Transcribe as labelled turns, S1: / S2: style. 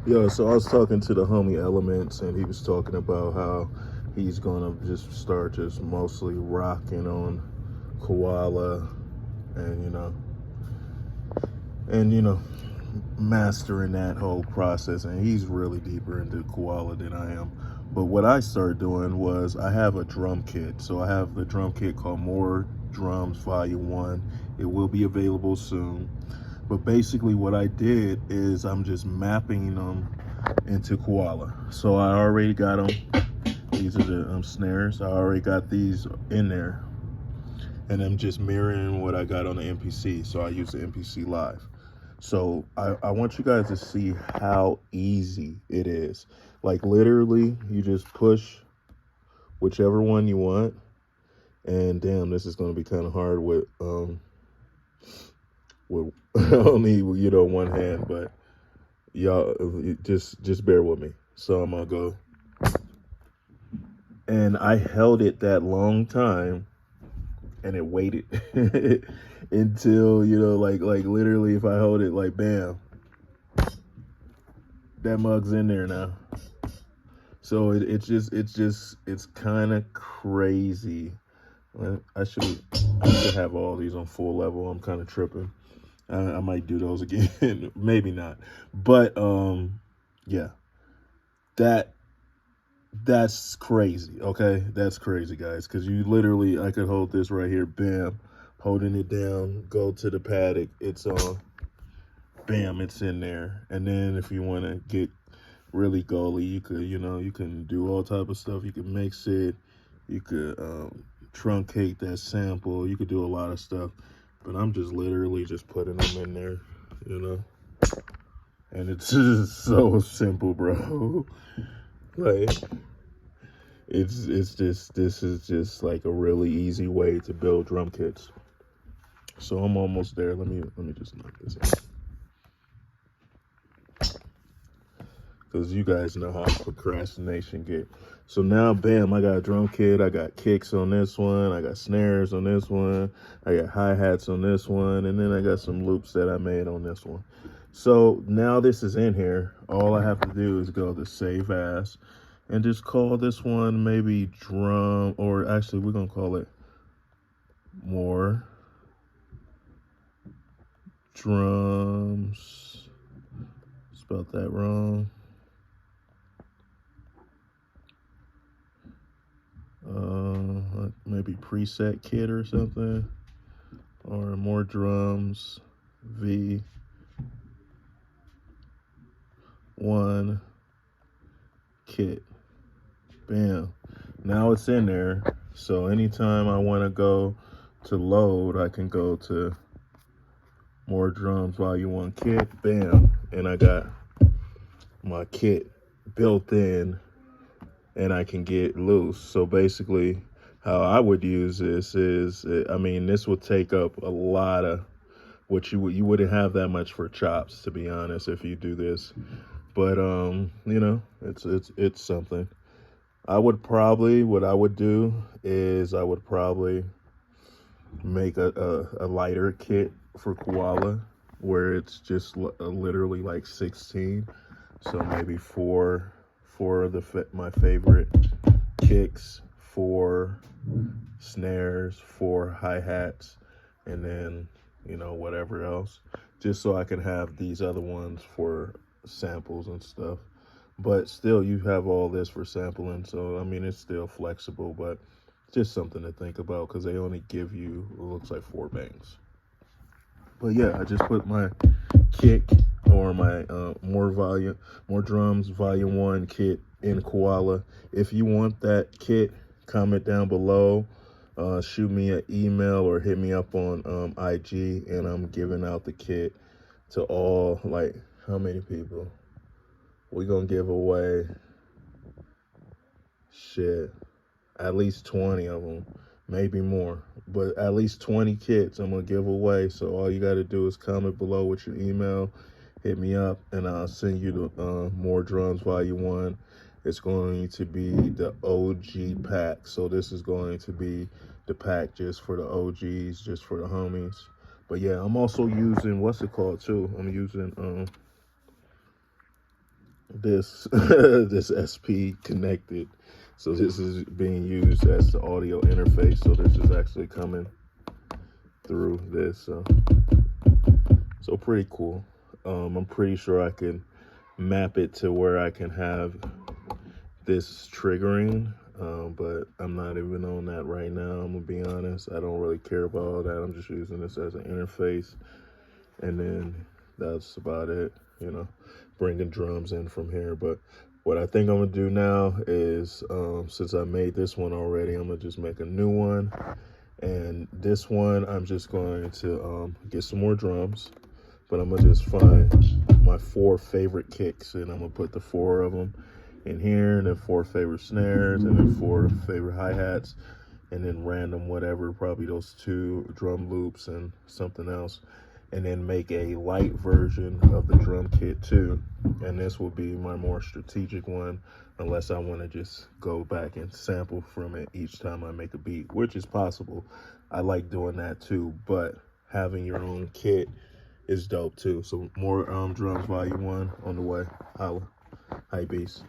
S1: Yo, so I was talking to the homie Elements, and he was talking about how he's gonna just start just mostly rocking on Koala, and and mastering that whole process. And he's really deeper into Koala than I am. But what I started doing was I have a drum kit. So I have the drum kit called More Drums Volume One. It will be available soon. But basically, what I did is I'm just mapping them into Koala. So I already got them. These are the snares. I already got these in there. And I'm just mirroring what I got on the MPC. So I use the MPC Live. So I want you guys to see how easy it is. Like literally, you just push whichever one you want. And damn, this is going to be kind of hard with only one hand, but y'all just bear with me. So I'm gonna go, and I held it that long time, and it waited until like literally, if I hold it like bam, that mug's in there now. So it's kind of crazy. I should have all these on full level. I'm kind of tripping. I might do those again, maybe not. But yeah, that that's crazy. Okay, that's crazy, guys. Because you literally, I could hold this right here, bam, holding it down, go to the paddock, it's on, bam, it's in there. And then if you want to get really goalie, you could, you can do all type of stuff. You can mix it, you could truncate that sample, you could do a lot of stuff. But I'm just literally just putting them in there, and it's just so simple, bro. Like this is just like a really easy way to build drum kits. So I'm almost there. Let me just knock this out, because you guys know how procrastination get. So now, bam, I got a drum kit. I got kicks on this one. I got snares on this one. I got hi-hats on this one. And then I got some loops that I made on this one. So now this is in here. All I have to do is go to save as and just call this one maybe drum, or actually we're going to call it More Drums. Spelled that wrong. Maybe preset kit or something, or More Drums V1 kit. Bam. Now it's in there. So anytime I want to go to load, I can go to More Drums Volume 1 kit. Bam. And I got my kit built in, and I can get loose. So basically, how I would use this is, I mean, this would take up a lot of what you wouldn't have that much for chops, to be honest, if you do this. But it's something. What I would do is I would probably make a lighter kit for Koala, where it's just literally like 16. So maybe four of my favorite kicks, 4 snares, 4 hi-hats, and then whatever else, just so I can have these other ones for samples and stuff. But still, you have all this for sampling, so I mean it's still flexible, but just something to think about, because they only give you, it looks like, 4 bangs. But yeah, I just put my kick, or my More Drums Volume 1 kit in Koala. If you want that kit, comment down below, shoot me an email or hit me up on IG, and I'm giving out the kit to all, like, how many people? We're gonna give away, shit, at least 20 of them, maybe more, but at least 20 kits I'm gonna give away. So all you gotta do is comment below with your email, hit me up, and I'll send you the More Drums Volume 1. It's going to be the OG pack. So this is going to be the pack just for the OGs, just for the homies. But yeah, I'm also using, what's it called too? I'm using this this SP connected. So this is being used as the audio interface. So this is actually coming through this. So pretty cool. I'm pretty sure I can map it to where I can have this triggering, but I'm not even on that right now. I'm gonna be honest. I don't really care about all that. I'm just using this as an interface, and then that's about it. You know, bringing drums in from here. But what I think I'm gonna do now is, since I made this one already, I'm gonna just make a new one. And this one, I'm just going to get some more drums, but I'm gonna just find my 4 favorite kicks, and I'm gonna put the 4 of them in here, and then 4 favorite snares, and then 4 favorite hi-hats, and then random whatever, probably those 2 drum loops and something else, and then make a light version of the drum kit too. And this will be my more strategic one, unless I want to just go back and sample from it each time I make a beat, which is possible. I like doing that too, but having your own kit is dope too. So more drums volume 1 on the way. Holla. Hypebeast.